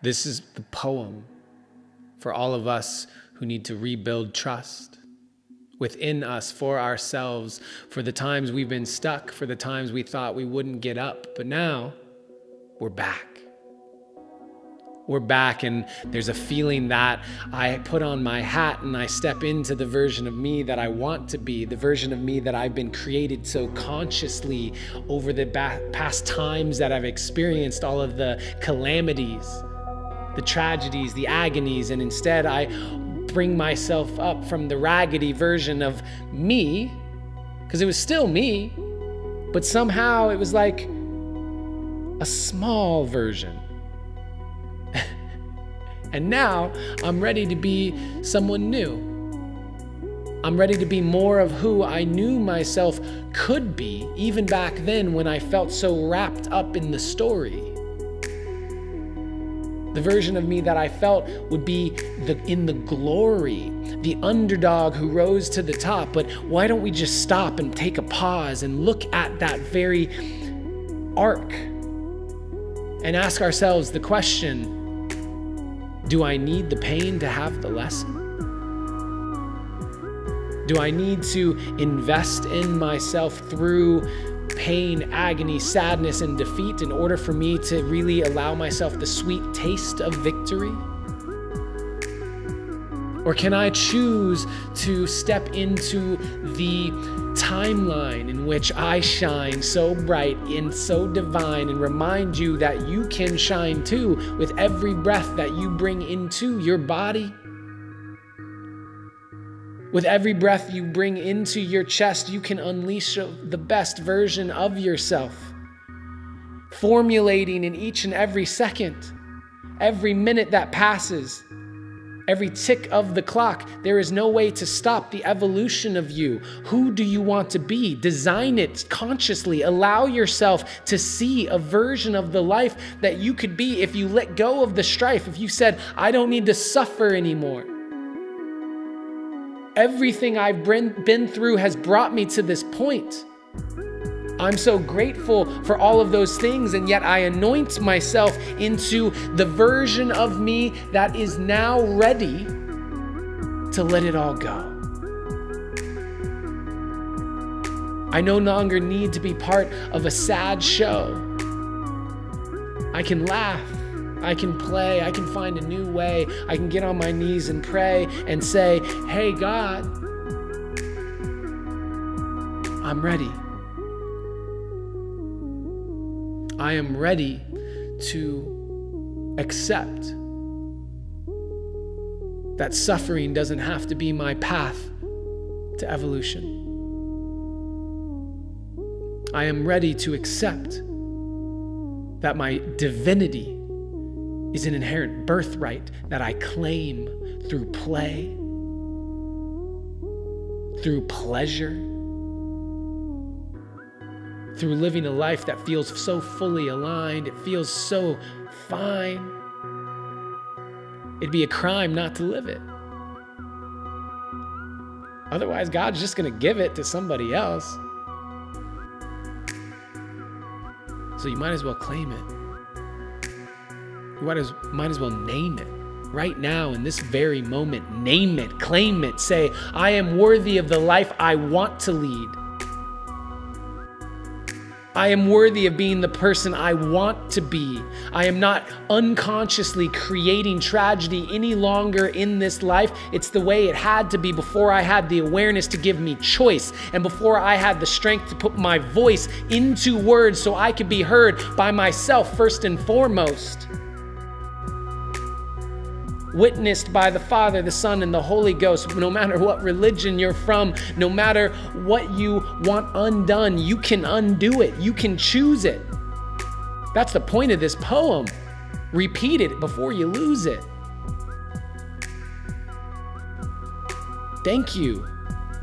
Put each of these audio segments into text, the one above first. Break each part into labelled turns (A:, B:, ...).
A: This is the poem for all of us who need to rebuild trust within us, for ourselves, for the times we've been stuck, for the times we thought we wouldn't get up. But now we're back. We're back, and there's a feeling that I put on my hat and I step into the version of me that I want to be, the version of me that I've been created so consciously over the past times that I've experienced all of the calamities, the tragedies, the agonies, and instead I bring myself up from the raggedy version of me, because it was still me, but somehow it was like a small version. And now I'm ready to be someone new. I'm ready to be more of who I knew myself could be, even back then when I felt so wrapped up in the story. The version of me that I felt would be in the glory, the underdog who rose to the top. But why don't we just stop and take a pause and look at that very arc and ask ourselves the question, do I need the pain to have the lesson? Do I need to invest in myself through pain, agony, sadness, and defeat in order for me to really allow myself the sweet taste of victory? Or can I choose to step into the timeline in which I shine so bright and so divine and remind you that you can shine too with every breath that you bring into your body? With every breath you bring into your chest, you can unleash the best version of yourself, formulating in each and every second, every minute that passes, every tick of the clock. There is no way to stop the evolution of you. Who do you want to be? Design it consciously. Allow yourself to see a version of the life that you could be if you let go of the strife, if you said, I don't need to suffer anymore. Everything I've been through has brought me to this point. I'm so grateful for all of those things, and yet I anoint myself into the version of me that is now ready to let it all go. I no longer need to be part of a sad show. I can laugh. I can play, I can find a new way, I can get on my knees and pray and say, hey God, I'm ready. I am ready to accept that suffering doesn't have to be my path to evolution. I am ready to accept that my divinity is an inherent birthright that I claim through play, through pleasure, through living a life that feels so fully aligned. It feels so fine. It'd be a crime not to live it. Otherwise, God's just going to give it to somebody else. So you might as well claim it. You might as well name it. Right now, in this very moment, name it, claim it, say, I am worthy of the life I want to lead. I am worthy of being the person I want to be. I am not unconsciously creating tragedy any longer in this life. It's the way it had to be before I had the awareness to give me choice and before I had the strength to put my voice into words so I could be heard by myself first and foremost. Witnessed by the Father, the Son, and the Holy Ghost. No matter what religion you're from, no matter what you want undone, you can undo it. You can choose it. That's the point of this poem. Repeat it before you lose it. Thank you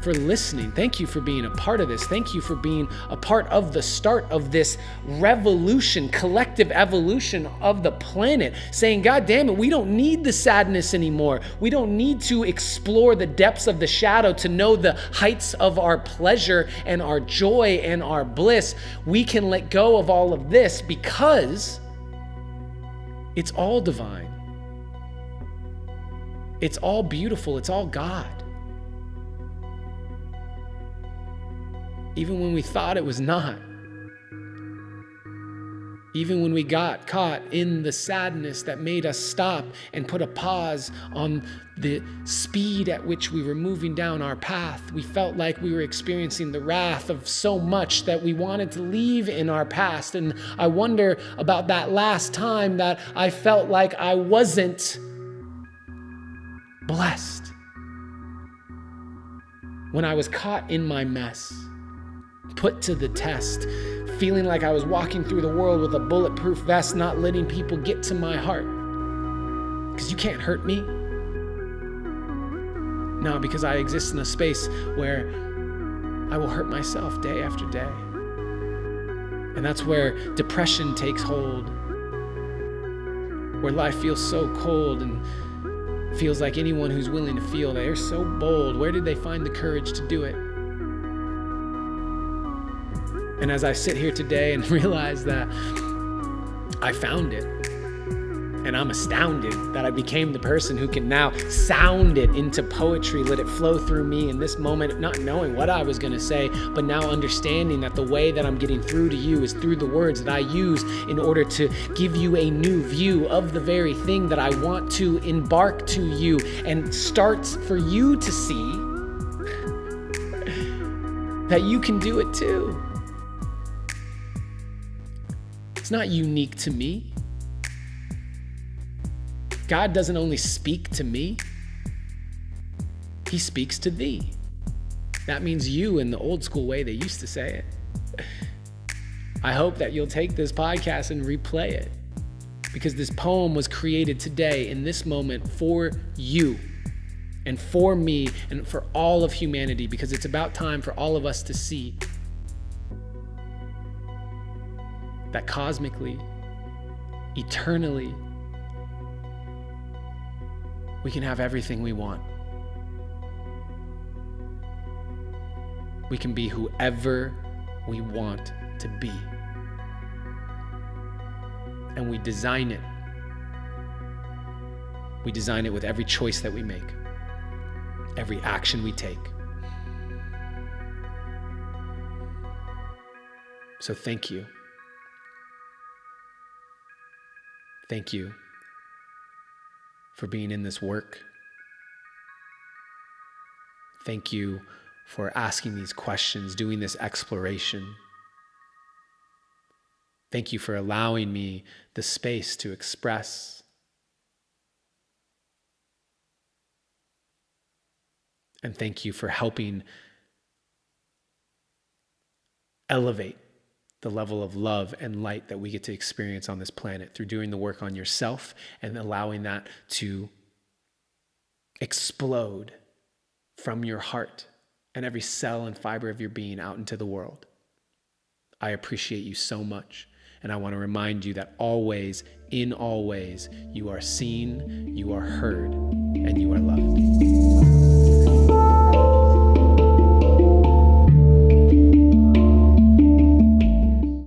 A: for listening. Thank you for being a part of this. Thank you for being a part of the start of this revolution, collective evolution of the planet, saying, God damn it, we don't need the sadness anymore. We don't need to explore the depths of the shadow to know the heights of our pleasure and our joy and our bliss. We can let go of all of this because It's all divine. It's all beautiful. It's all God. Even when we thought it was not. Even when we got caught in the sadness that made us stop and put a pause on the speed at which we were moving down our path, we felt like we were experiencing the wrath of so much that we wanted to leave in our past. And I wonder about that last time that I felt like I wasn't blessed. When I was caught in my mess, put to the test, feeling like I was walking through the world with a bulletproof vest, not letting people get to my heart. Because you can't hurt me. No, because I exist in a space where I will hurt myself day after day. And that's where depression takes hold. Where life feels so cold and feels like anyone who's willing to feel, they're so bold. Where did they find the courage to do it? And as I sit here today and realize that I found it, and I'm astounded that I became the person who can now sound it into poetry, let it flow through me in this moment, not knowing what I was going to say, but now understanding that the way that I'm getting through to you is through the words that I use in order to give you a new view of the very thing that I want to embark to you and starts for you to see that you can do it too. It's not unique to me. God doesn't only speak to me, He speaks to thee. That means you in the old school way they used to say it. I hope that you'll take this podcast and replay it, because this poem was created today in this moment for you and for me and for all of humanity, because it's about time for all of us to see that cosmically, eternally, we can have everything we want. We can be whoever we want to be. And we design it. We design it with every choice that we make, every action we take. So thank you. Thank you for being in this work. Thank you for asking these questions, doing this exploration. Thank you for allowing me the space to express. And thank you for helping elevate the level of love and light that we get to experience on this planet through doing the work on yourself and allowing that to explode from your heart and every cell and fiber of your being out into the world. I appreciate you so much. And I want to remind you that always, in all ways, you are seen, you are heard, and you are loved.